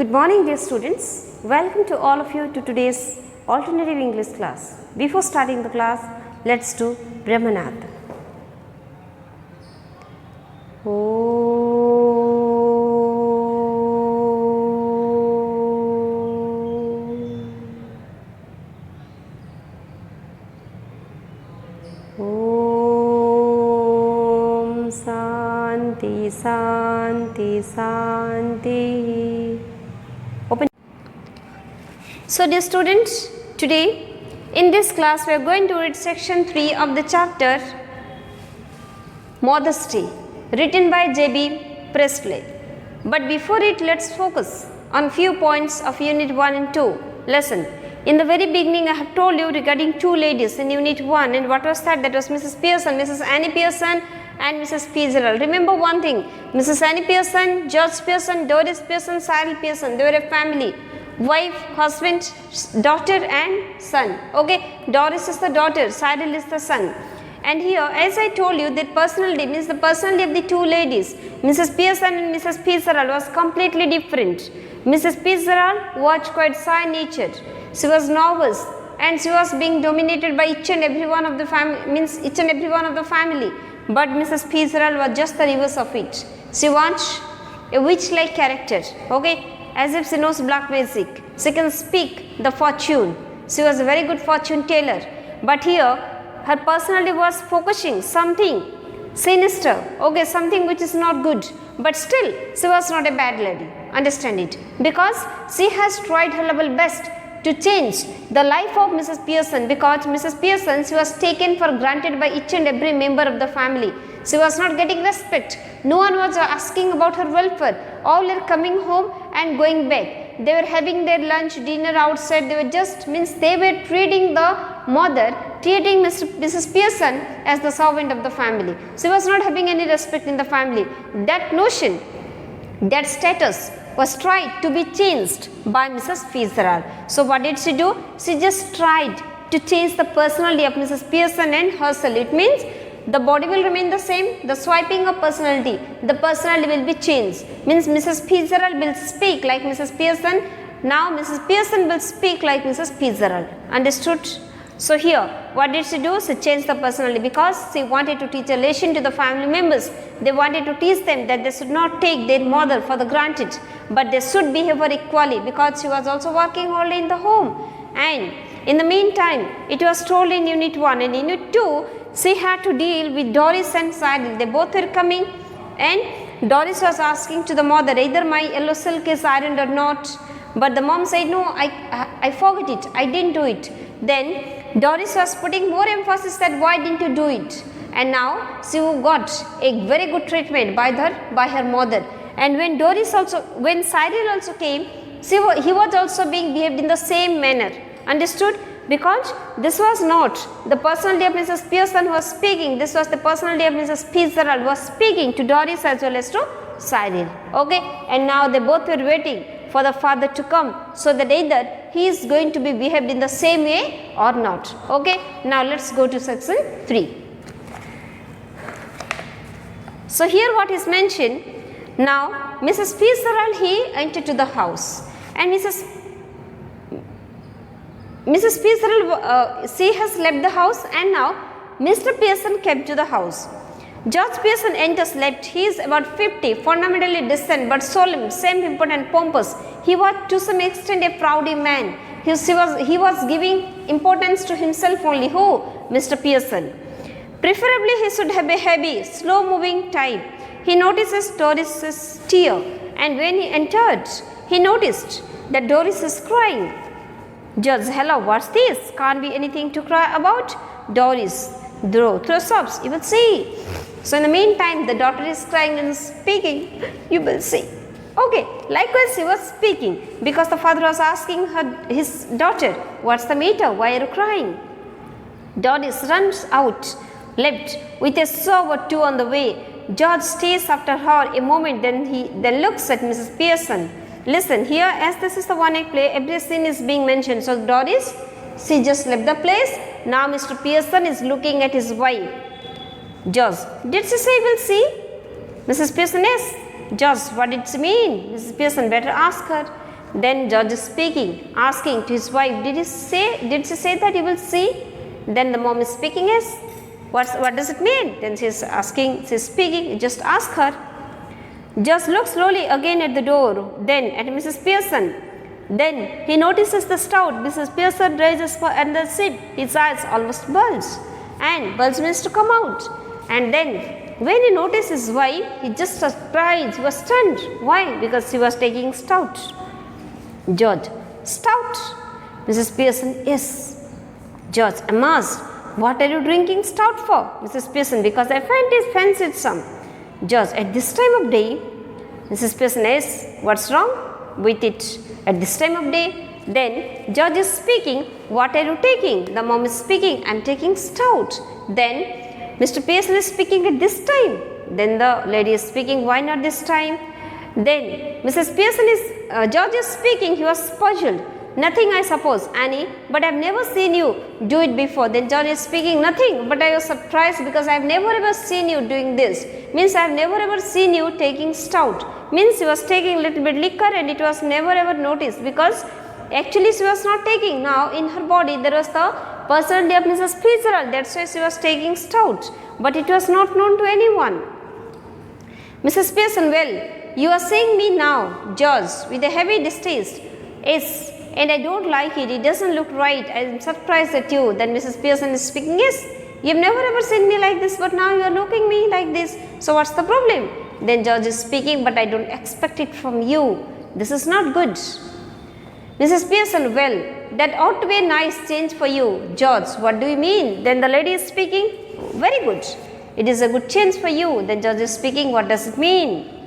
Good morning, dear students. Welcome to all of you to today's alternative English class. Before starting the class, let's do Brahmanatha. Om Santi Santi Santi. Open. So dear students, today in this class we are going to read section 3 of the chapter Modesty, written by J.B. Presley. But before it, let's focus on few points of unit 1 and 2 lesson. In the very beginning I have told you regarding two ladies in unit 1, and what was that? That was Mrs. Pearson, Mrs. Annie Pearson and Mrs. Fitzgerald. Remember one thing, Mrs. Annie Pearson, George Pearson, Doris Pearson, Cyril Pearson, they were a family. Wife, husband, daughter and son. Okay, Doris is the daughter, Cyril is the son. And here, as I told you, that personality means the personality of the two ladies, Mrs. Pearson and Mrs. Fitzgerald, was completely different. Mrs. Fitzgerald was quite shy-natured. She was nervous and she was being dominated by each and every one of the family. But Mrs. Fitzgerald was just the reverse of it. She was a witch-like character. Okay, as if she knows black magic. She can speak the fortune. She was a very good fortune teller. But here, her personality was focusing something sinister. Okay, something which is not good. But still, she was not a bad lady. Understand it. Because she has tried her level best to change the life of Mrs. Pearson, because Mrs. Pearson, she was taken for granted by each and every member of the family. She was not getting respect. No one was asking about her welfare. All were coming home and going back. They were having their lunch, dinner outside. They were they were treating the mother, treating Mrs. Pearson as the servant of the family. She was not having any respect in the family. That notion, that status was tried to be changed by Mrs. Fitzgerald. So what did she do? She just tried to change the personality of Mrs. Pearson and herself. It means the body will remain the same, the swiping of personality, the personality will be changed. Means Mrs. Fitzgerald will speak like Mrs. Pearson. Now Mrs. Pearson will speak like Mrs. Fitzgerald. Understood? So here, what did she do? She changed the personality because she wanted to teach a lesson to the family members. They wanted to teach them that they should not take their mother for the granted, but they should behave her equally, because she was also working only in the home. And in the meantime, it was told in unit 1 and unit 2, she had to deal with Doris and Cyril. They both were coming, and Doris was asking to the mother, either my yellow silk is ironed or not. But the mom said, no, I forgot it, I didn't do it. Then Doris was putting more emphasis that why didn't you do it? And now she got a very good treatment by her mother. And when Cyril also came, he was also being behaved in the same manner. Understood? Because this was not the personality of Mrs. Pearson who was speaking, this was the personality of Mrs. Fitzgerald who was speaking to Doris as well as to Cyril. Okay, and now they both were waiting for the father to come, so that either he is going to be behaved in the same way or not. Okay, now let's go to section 3. So here what is mentioned, now Mrs. Fitzgerald, he entered to the house, and Mrs. Fitzgerald, she has left the house, and now Mr. Pearson came to the house. George Pearson enters left. He is about 50, fundamentally decent but solemn, same important, pompous. He was to some extent a proudy man. He was giving importance to himself only. Who? Mr. Pearson. Preferably he should have a heavy, slow moving type. He notices Doris's tear, and when he entered, he noticed that Doris is crying. George, hello, what's this? Can't be anything to cry about. Doris, throw sobs, you will see. So in the meantime, the daughter is crying and speaking, you will see. Okay, likewise she was speaking, because the father was asking his daughter, what's the matter, why are you crying? Doris runs out, left with a sob or two on the way. George stays after her a moment, then looks at Mrs. Pearson. Listen, here as this is the one-act play, every scene is being mentioned. So Doris, she just left the place. Now Mr. Pearson is looking at his wife. George, did she say we'll see? Mrs. Pearson, yes. George, what did she mean? Mrs. Pearson, better ask her. Then judge is speaking, asking to his wife, did she say that you will see? Then the mom is speaking, yes. What does it mean? Then she is asking, she is speaking, just ask her. Judge looks slowly again at the door, then at Mrs. Pearson. Then he notices the stout Mrs. Pearson raises and the seat. His eyes almost bulge, and bulge means to come out. And then when he noticed his wife, he just surprised, he was stunned. Why? Because she was taking stout. Judge, stout? Mrs. Pearson, yes. Judge, amazed, what are you drinking stout for? Mrs. Pearson, because I fancied some. Judge, at this time of day? Mrs. Pearson, yes. What's wrong with it? At this time of day? Then judge is speaking, what are you taking? The mom is speaking, I am taking stout. Then Mr. Pearson is speaking at this time. Then the lady is speaking, why not this time? Then Mrs. Pearson is, judge is speaking, he was puzzled. Nothing, I suppose, Annie, but I have never seen you do it before. Then judge is speaking, nothing, but I was surprised because I have never ever seen you doing this. Means I have never ever seen you taking stout. Means she was taking little bit liquor and it was never ever noticed because actually she was not taking. Now in her body there was the personality of Mrs. Fitzgerald, that's why she was taking stout, but it was not known to anyone. Mrs. Pearson, well, you are seeing me now, Judge, with a heavy distaste. Yes, and I don't like it, it doesn't look right, I am surprised at you. Then Mrs. Pearson is speaking, yes, you have never ever seen me like this, but now you are looking me like this, so what's the problem? Then judge is speaking, but I don't expect it from you, this is not good. Mrs. Pearson, well, that ought to be a nice change for you. Judge, what do you mean? Then the lady is speaking, very good, it is a good change for you. Then judge is speaking, what does it mean?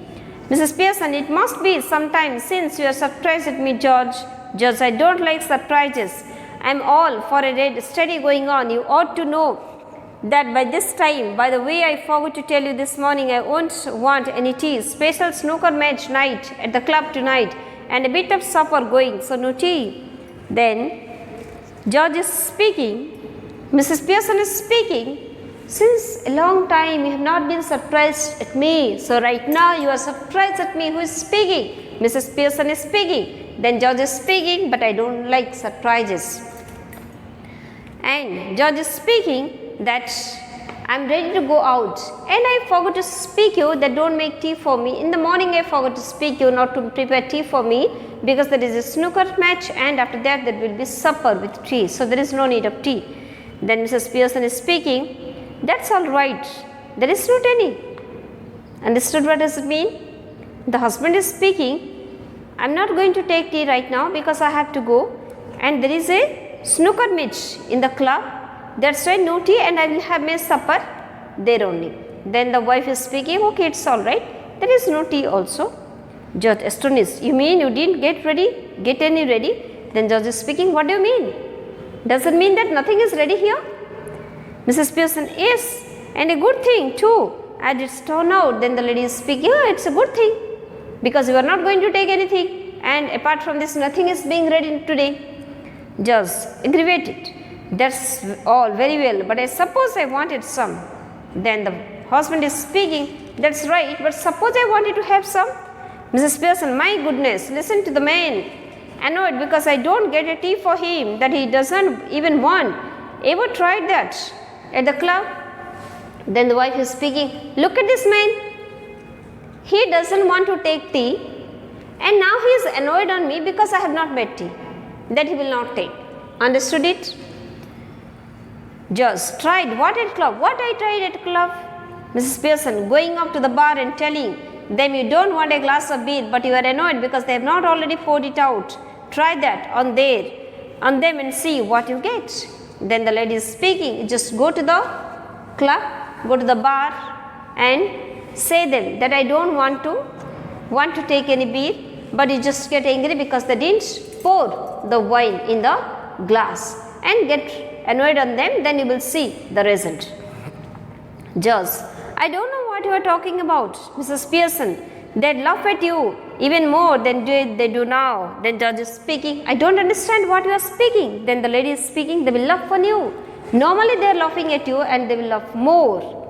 Mrs. Pearson, it must be some time since you are surprised at me, Judge. Judge, I don't like surprises. I am all for a study going on. You ought to know that by this time, by the way, I forgot to tell you this morning, I won't want any tea. Special snooker match night at the club tonight and a bit of supper going, so no tea. Then Judge is speaking, Mrs. Pearson is speaking. Since a long time you have not been surprised at me, so right now you are surprised at me. Who is speaking? Mrs. Pearson is speaking. Then judge is speaking, but I don't like surprises. And judge is speaking that I am ready to go out and I forgot to speak you that don't make tea for me. In the morning I forgot to speak you not to prepare tea for me because there is a snooker match and after that there will be supper with tea. So there is no need of tea. Then Mrs. Pearson is speaking, that's all right, there is not any. Understood what does it mean? The husband is speaking, I am not going to take tea right now because I have to go and there is a snooker match in the club, that's why no tea and I will have my supper there only. Then the wife is speaking, okay, it's all right, there is no tea also. Judge astonished, you mean you didn't get any ready? Then judge is speaking, what do you mean? Does it mean that nothing is ready here? Mrs. Pearson, yes, and a good thing too, as it's turned out. Then the lady is speaking, oh, it's a good thing because you are not going to take anything and apart from this nothing is being ready today. Judge aggravated, that's all very well, but I suppose I wanted some. Then the husband is speaking, that's right, but suppose I wanted to have some. Mrs. Pearson, my goodness, listen to the man, annoyed because I don't get a tea for him that he doesn't even want. Ever tried that at the club? Then the wife is speaking, look at this man, he doesn't want to take tea and now he is annoyed on me because I have not made tea that he will not take. Understood it? Just tried what at club? What I tried at club? Mrs. Pearson, going up to the bar and telling them you don't want a glass of beer but you are annoyed because they have not already poured it out. Try that on them and see what you get. Then the lady is speaking, just go to the club, go to the bar and say them that I don't want to take any beer, but you just get angry because they didn't pour the wine in the glass and get annoyed on them, then you will see the result. Judge, I don't know what you are talking about, Mrs. Pearson. They laugh at you even more than they do now. Then judge is speaking, I don't understand what you are speaking. Then the lady is speaking, they will laugh on you. Normally they are laughing at you and they will laugh more.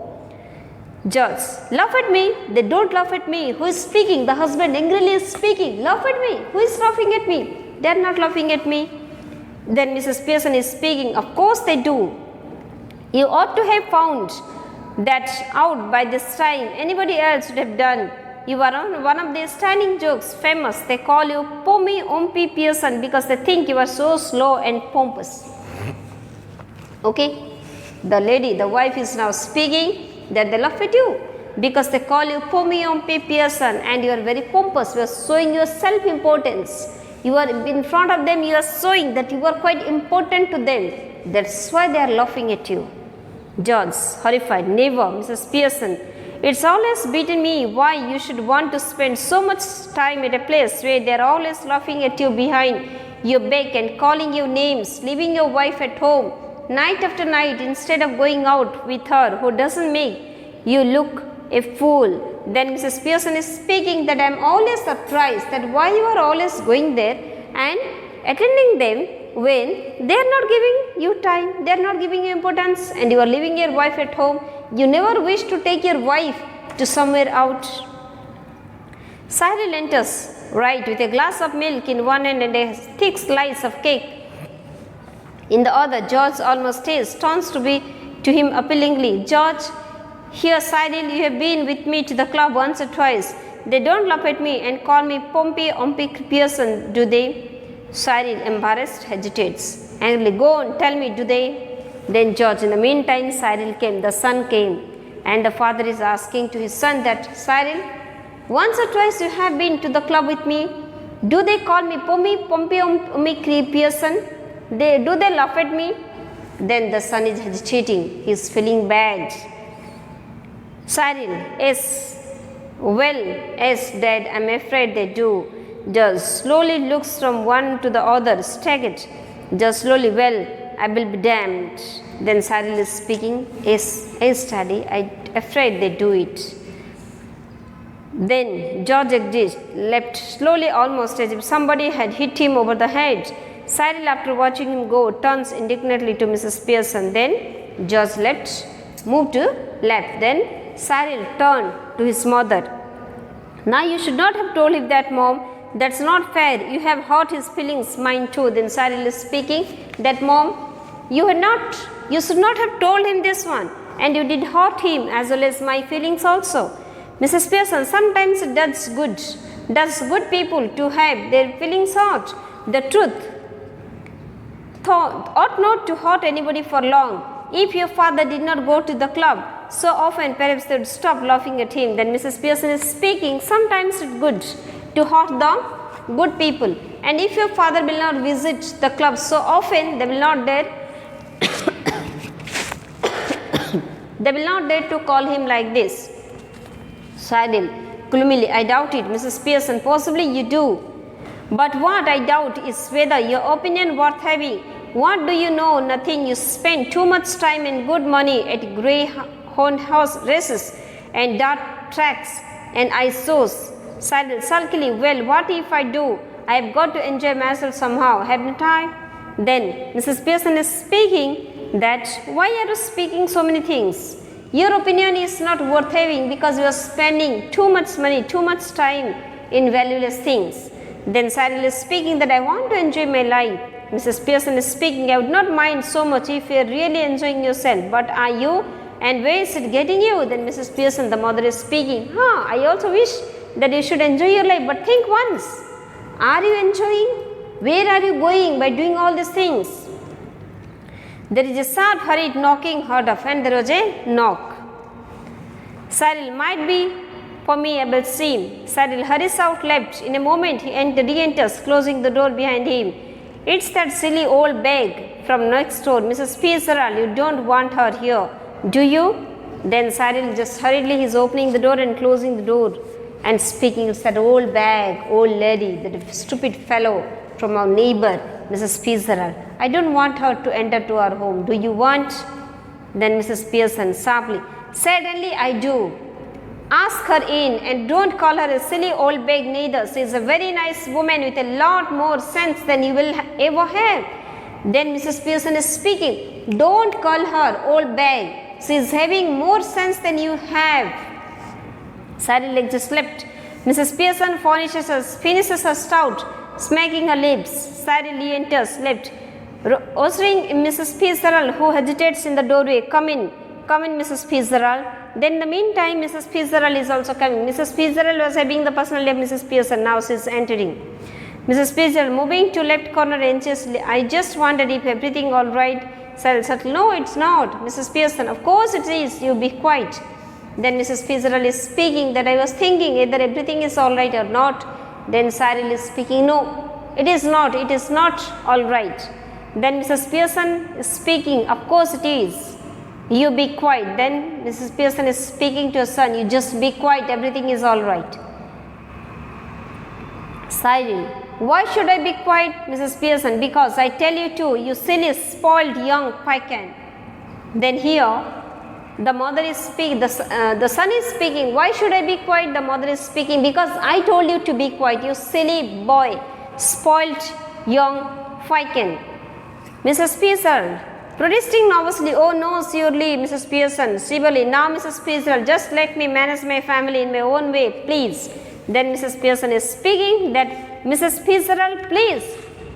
George, laugh at me. They don't laugh at me. Who is speaking? The husband angrily is speaking. Laugh at me. Who is laughing at me? They are not laughing at me. Then Mrs. Pearson is speaking. Of course they do. You ought to have found that out by this time. Anybody else would have done. You are on one of their standing jokes, famous. They call you Pommy Ompy Pearson because they think you are so slow and pompous. Okay? The lady, the wife is now speaking that they laugh at you because they call you Pommy Ompy Pearson and you are very pompous. You are showing your self-importance. You are in front of them, you are showing that you are quite important to them. That's why they are laughing at you. George, horrified, never, Mrs. Pearson. It's always beaten me why you should want to spend so much time at a place where they are always laughing at you behind your back and calling you names, leaving your wife at home night after night instead of going out with her who doesn't make you look a fool. Then Mrs. Pearson is speaking that I am always surprised that why you are always going there and attending them when they are not giving you time, they are not giving you importance and you are leaving your wife at home. You never wish to take your wife to somewhere out. Cyril enters, right, with a glass of milk in one hand and a thick slice of cake in the other. George almost stays, turns to him appealingly. George, here Cyril, you have been with me to the club once or twice. They don't laugh at me and call me Pompey Ompy Pearson, do they? Cyril, embarrassed, hesitates. Angrily, go on, tell me, do they? Then George, in the meantime, Cyril came, the son came, and the father is asking to his son that, Cyril, once or twice you have been to the club with me. Do they call me Pompey Ompy Pearson? Do they laugh at me? Then the son is hesitating, he is feeling bad. Cyril, yes, well, yes, Dad, I am afraid they do. Just slowly looks from one to the other, staggered. Just slowly, well, I will be damned. Then Cyril is speaking, yes, Daddy, I am afraid they do it. Then George leapt slowly, almost as if somebody had hit him over the head. Cyril, after watching him go, turns indignantly to Mrs. Pearson. Then George moved to left. Then Cyril turned to his mother. Now you should not have told him that, Mom. That's not fair. You have hurt his feelings, mine too. Then Cyril is speaking that, Mom, you should not have told him this one. And you did hurt him as well as my feelings also. Mrs. Pearson, sometimes it does good people to have their feelings hurt. The truth ought not to hurt anybody for long. If your father did not go to the club so often, perhaps they would stop laughing at him. Then Mrs. Pearson is speaking, sometimes it's good to hurt the good people. And if your father will not visit the club so often, they will not dare to call him like this. Cyril, gloomily, I doubt it, Mrs. Pearson, possibly you do. But what I doubt is whether your opinion worth having. What do you know? Nothing. You spend too much time and good money at greyhound horse races and dart tracks and ice shows. Cyril, sulkily, well, what if I do? I have got to enjoy myself somehow, haven't I? Then Mrs. Pearson is speaking that, why are you speaking so many things? Your opinion is not worth having because you are spending too much money, too much time in valueless things. Then Cyril is speaking that I want to enjoy my life. Mrs. Pearson is speaking, I would not mind so much if you are really enjoying yourself, but are you? And where is it getting you? Then Mrs. Pearson, the mother, is speaking, I also wish that you should enjoy your life, but think once, are you enjoying? Where are you going by doing all these things? There is a sharp hurried knocking heard of, and there was a knock. Cyril, might be for me, I will see him. Cyril hurries out left. In a moment he re-enters, closing the door behind him. It's that silly old bag from next door, Mrs. Pearson. You don't want her here, do you? Then Cyril just hurriedly is opening the door and closing the door and speaking, it's that old bag, old lady, that stupid fellow from our neighbor, Mrs. Pearson. I don't want her to enter to our home. Do you want? Then Mrs. Pearson sharply, certainly I do. Ask her in and don't call her a silly old bag neither. She is a very nice woman with a lot more sense than you will ever have. Then Mrs. Pearson is speaking. Don't call her old bag. She is having more sense than you have. Cyril just slept. Mrs. Pearson finishes her stout, smacking her lips. Cyril enters, slept. Ushering Mrs. Fitzgerald, who hesitates in the doorway. Come in, Mrs. Fitzgerald. Then in the meantime, Mrs. Fitzgerald is also coming. Mrs. Fitzgerald was having the personality of Mrs. Pearson. Now she is entering. Mrs. Fitzgerald moving to left corner anxiously. I just wondered if everything all right. Cyril said, no, it's not. Mrs. Pearson, of course it is. You be quiet. Then Mrs. Fitzgerald is speaking that I was thinking either everything is all right or not. Then Cyril is speaking, no, it is not all right. Then Mrs. Pearson is speaking, of course it is. You be quiet. Then Mrs. Pearson is speaking to her son, you just be quiet, everything is all right. Cyril, why should I be quiet, Mrs. Pearson? Because I tell you to, you silly, spoiled young pecan. Then here, the mother is speaking, the son is speaking, why should I be quiet? The mother is speaking, because I told you to be quiet, you silly boy, spoiled young pecan. Mrs. Pearson, protesting nervously, oh no, surely, Mrs. Pearson, civilly, now Mrs. Pearson, just let me manage my family in my own way, please. Then Mrs. Pearson is speaking that, Mrs. Fitzgerald, please,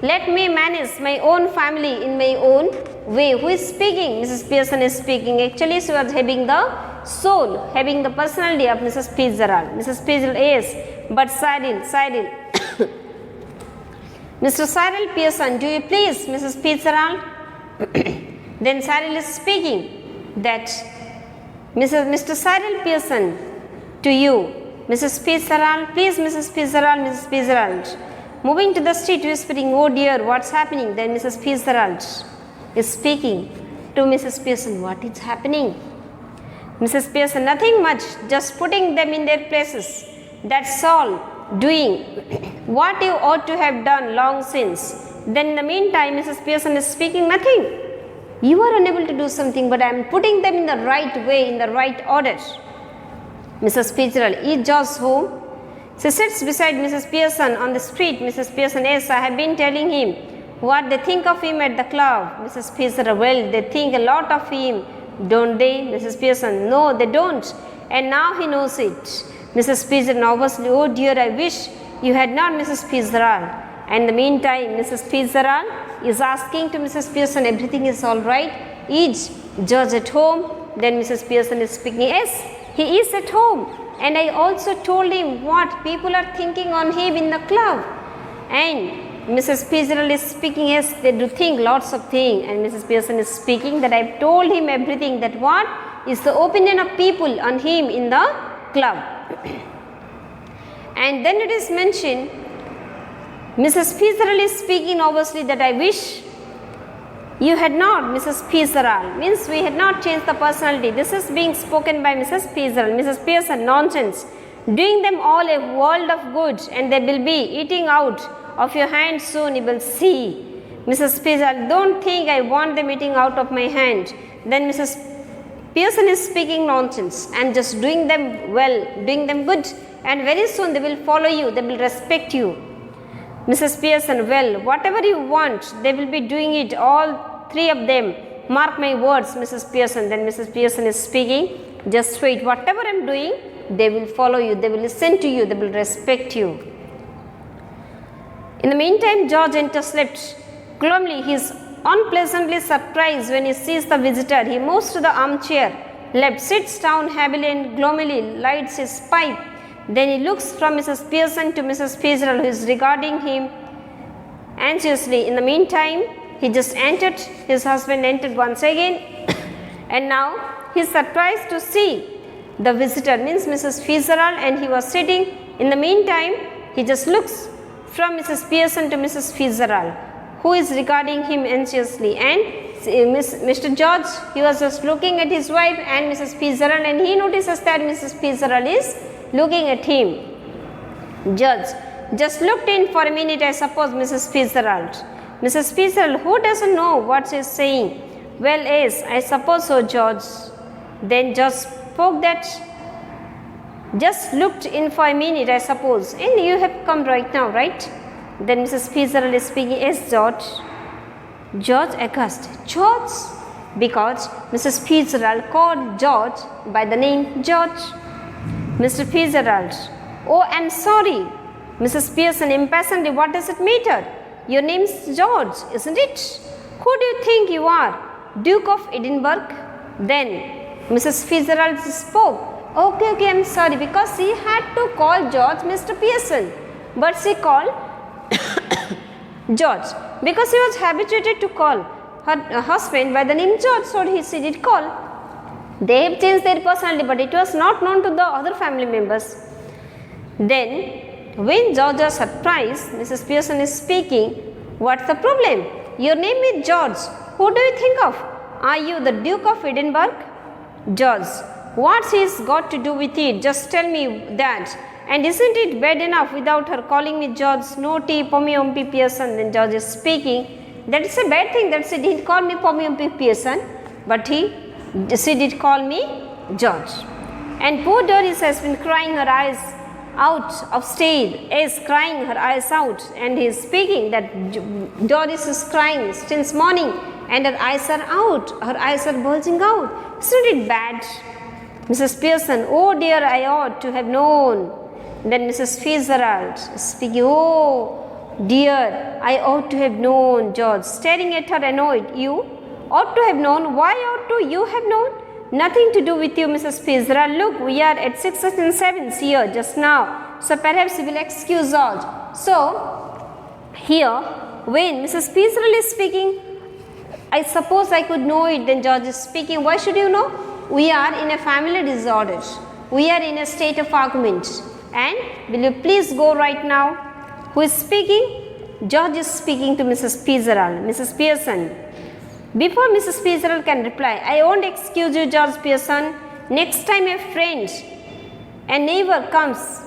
let me manage my own family in my own way. Who is speaking? Mrs. Pearson is speaking. Actually, she was having the soul, having the personality of Mrs. Fitzgerald. Mrs. Fitzgerald, yes, but Cyril. Mr. Cyril Pearson, do you please, Mrs. Fitzgerald? Then Cyril is speaking that, Mr. Cyril Pearson, to you, Mrs. Fitzgerald, please, Mrs. Fitzgerald. Moving to the street, whispering, oh dear, what's happening? Then Mrs. Fitzgerald is speaking to Mrs. Pearson, what is happening? Mrs. Pearson, nothing much, just putting them in their places. That's all, doing what you ought to have done long since. Then in the meantime, Mrs. Pearson is speaking, nothing. You are unable to do something, but I am putting them in the right way, in the right order. Mrs. Fitzgerald, is George home? She sits beside Mrs. Pearson on the street. Mrs. Pearson, yes, I have been telling him what they think of him at the club. Mrs. Fitzgerald, well, they think a lot of him, don't they? Mrs. Pearson, no, they don't. And now he knows it. Mrs. Fitzgerald, nervously, oh dear, I wish you had not, Mrs. Fitzgerald. And in the meantime, Mrs. Fitzgerald is asking to Mrs. Pearson, everything is all right? Is George at home? Then Mrs. Pearson is speaking, yes, he is at home. And I also told him what people are thinking on him in the club. And Mrs. Fitzgerald is speaking, yes, they do think lots of things. And Mrs. Pearson is speaking that I have told him everything, that what is the opinion of people on him in the club. And then it is mentioned, Mrs. Fitzgerald is speaking obviously that I wish you had not, Mrs. Fitzgerald, means we had not changed the personality. This is being spoken by Mrs. Fitzgerald. Mrs. Pearson, nonsense. Doing them all a world of good, and they will be eating out of your hand soon, you will see. Mrs. Fitzgerald, don't think I want them eating out of my hand. Then Mrs. Pearson is speaking nonsense and just doing them well, doing them good, and very soon they will follow you, they will respect you. Mrs. Pearson, well, whatever you want, they will be doing it, all three of them. Mark my words, Mrs. Pearson. Then Mrs. Pearson is speaking, just wait, whatever I am doing, they will follow you, they will listen to you, they will respect you. In the meantime, George enters slept. Gloomily, he is unpleasantly surprised when he sees the visitor. He moves to the armchair, left, sits down heavily and gloomily lights his pipe. Then he looks from Mrs. Pearson to Mrs. Fitzgerald, who is regarding him anxiously. In the meantime, he just entered, his husband entered once again, and now he is surprised to see the visitor, means Mrs. Fitzgerald, and he was sitting. In the meantime, he just looks from Mrs. Pearson to Mrs. Fitzgerald, who is regarding him anxiously, and Mr. George, he was just looking at his wife and Mrs. Fitzgerald, and he notices that Mrs. Fitzgerald is looking at him. George just looked in for a minute, I suppose, Mrs. Fitzgerald. Mrs. Fitzgerald, who doesn't know what she is saying? Well, yes, I suppose so, George. Then George spoke that, just looked in for a minute, I suppose, and you have come right now, right? Then Mrs. Fitzgerald is speaking, yes, George. George aghast. George, because Mrs. Fitzgerald called George by the name George. Mr. Fitzgerald, oh, I'm sorry. Mrs. Pearson impatiently, what does it matter? Your name's George, isn't it? Who do you think you are? Duke of Edinburgh? Then Mrs. Fitzgerald spoke. Okay, I'm sorry, because she had to call George Mr. Pearson, but she called George because she was habituated to call her husband by the name George, so she did call. They have changed their personality, but it was not known to the other family members. Then, when George was surprised, Mrs. Pearson is speaking. What's the problem? Your name is George. Who do you think of? Are you the Duke of Edinburgh? George, what's he's got to do with it? Just tell me that. And isn't it bad enough without her calling me George? No tea, pommy umpy Pearson. Then George is speaking. That is a bad thing that she didn't call me pommy umpy Pearson, but she did call me George. And poor Doris has been crying her eyes out upstairs, crying her eyes out, and he is speaking that Doris is crying since morning and her eyes are out, her eyes are bulging out. Isn't it bad? Mrs. Pearson, oh dear, I ought to have known. Then Mrs. Fitzgerald speaking, oh dear, I ought to have known. George staring at her annoyed, you ought to have known. Why ought to you have known? Nothing to do with you, Mrs. Fitzgerald. Look, we are at 6th and 7th here just now, so perhaps you will excuse George. So, here, when Mrs. Fitzgerald is speaking, I suppose I could know it, then George is speaking. Why should you know? We are in a family disorder. We are in a state of argument. And will you please go right now? Who is speaking? George is speaking to Mrs. Fitzgerald. Mrs. Pearson. Before Mrs. Fitzgerald can reply, I won't excuse you, George Pearson. Next time a friend, a neighbor comes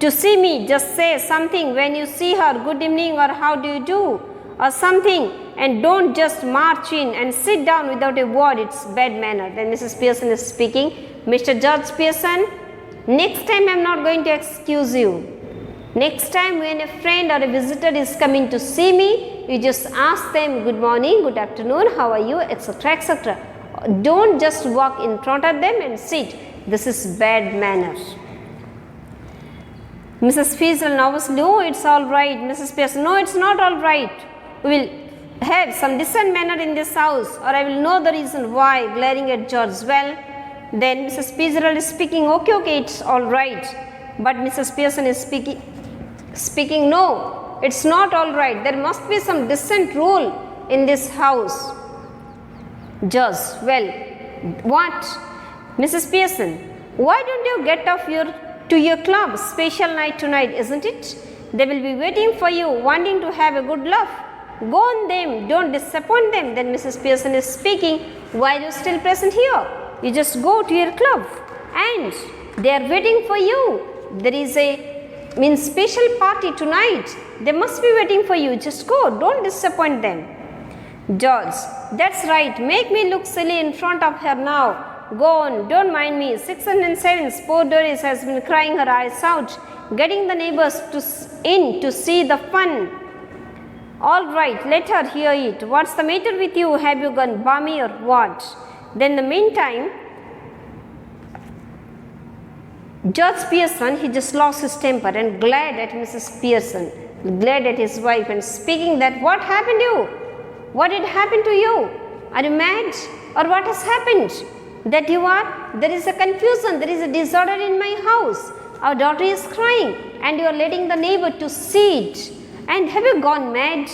to see me, just say something when you see her, good evening or how do you do or something, and don't just march in and sit down without a word. It's bad manner. Then Mrs. Pearson is speaking. Mr. George Pearson, next time I am not going to excuse you. Next time when a friend or a visitor is coming to see me, you just ask them good morning, good afternoon, how are you, etc., etc. Don't just walk in front of them and sit. This is bad manner. Mrs. Fitzgerald nervously, no, it's all right. Mrs. Pearson, no, it's not all right. We will have some decent manner in this house, or I will know the reason why. Glaring at George. Well, then Mrs. Fitzgerald is speaking. Okay, it's all right. But Mrs. Pearson is speaking. No, it's not all right. There must be some decent rule in this house. George, well, what? Mrs. Pearson, why don't you get off to your club? Special night tonight, isn't it? They will be waiting for you, wanting to have a good laugh. Go on them, don't disappoint them. Then Mrs. Pearson is speaking. Why are you still present here? You just go to your club and they are waiting for you. There is a special party tonight. They must be waiting for you. Just go, don't disappoint them. George, that's right. Make me look silly in front of her now. Go on, don't mind me. 6 and 7, poor Doris has been crying her eyes out, getting the neighbors in to see the fun. All right, let her hear it. What's the matter with you? Have you gone balmy or what? Then the meantime, George Pearson, he just lost his temper and glared at Mrs. Pearson, glared at his wife and speaking that, what happened to you? What did happen to you? Are you mad? Or what has happened? That you are? There is a confusion, there is a disorder in my house. Our daughter is crying and you are letting the neighbor to see it. And have you gone mad?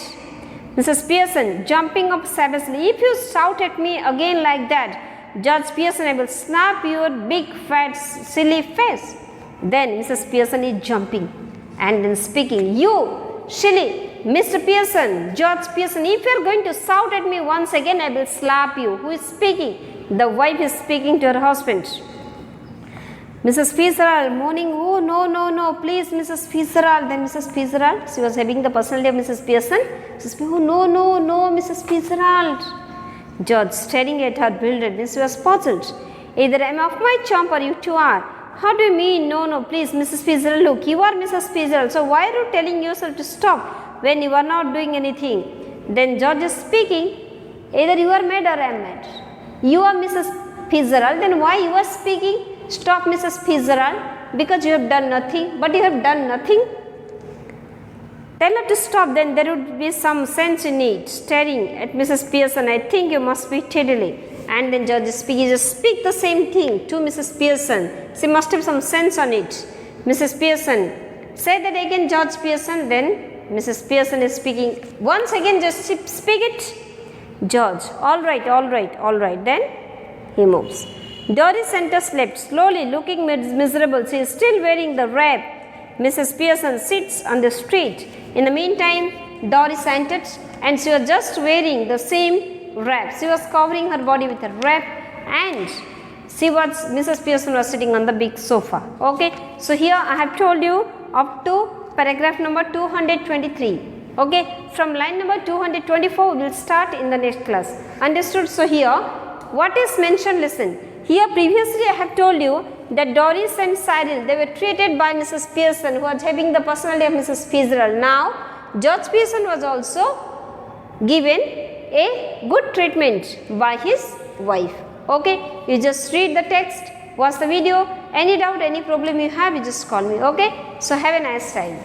Mrs. Pearson, jumping up savagely, if you shout at me again like that, George Pearson, I will slap your big fat silly face. Then Mrs. Pearson is jumping and then speaking, you silly Mr. Pearson, George Pearson, if you are going to shout at me once again, I will slap you. Who is speaking? The wife is speaking to her husband. Mrs. Fitzgerald moaning, oh no, please Mrs. Fitzgerald. Then Mrs. Fitzgerald, she was having the personality of Mrs. Pearson. Oh no, Mrs. Fitzgerald. George staring at her bewildered, she was puzzled. Either I am off my chump or you two are. How do you mean? No, please Mrs. Fitzgerald, look, you are Mrs. Fitzgerald. So why are you telling yourself to stop when you are not doing anything? Then George is speaking, either you are mad or I am mad. You are Mrs. Fitzgerald, then why you are speaking? Stop, Mrs. Fitzgerald, because you have done nothing. But you have done nothing. Tell her to stop, then there would be some sense in it. Staring at Mrs. Pearson, I think you must speak steadily. And then judge speak, just speak the same thing to Mrs. Pearson. She must have some sense on it. Mrs. Pearson, say that again, Judge Pearson. Then Mrs. Pearson is speaking. Once again, just speak it. George, all right, all right, all right. Then he moves. Doris enters left, slowly looking miserable. She is still wearing the wrap. Mrs. Pearson sits on the street. In the meantime, Doris entered and she was just wearing the same wrap. She was covering her body with a wrap and Mrs. Pearson was sitting on the big sofa. Okay. So here I have told you up to paragraph number 223. Okay. From line number 224 we will start in the next class. Understood? So here what is mentioned, listen. Here previously I have told you that Doris and Cyril, they were treated by Mrs. Pearson, who was having the personality of Mrs. Fitzgerald. Now George Pearson was also given a good treatment by his wife. Okay, you just read the text, watch the video. Any doubt, any problem you have, you just call me. Okay, so have a nice time.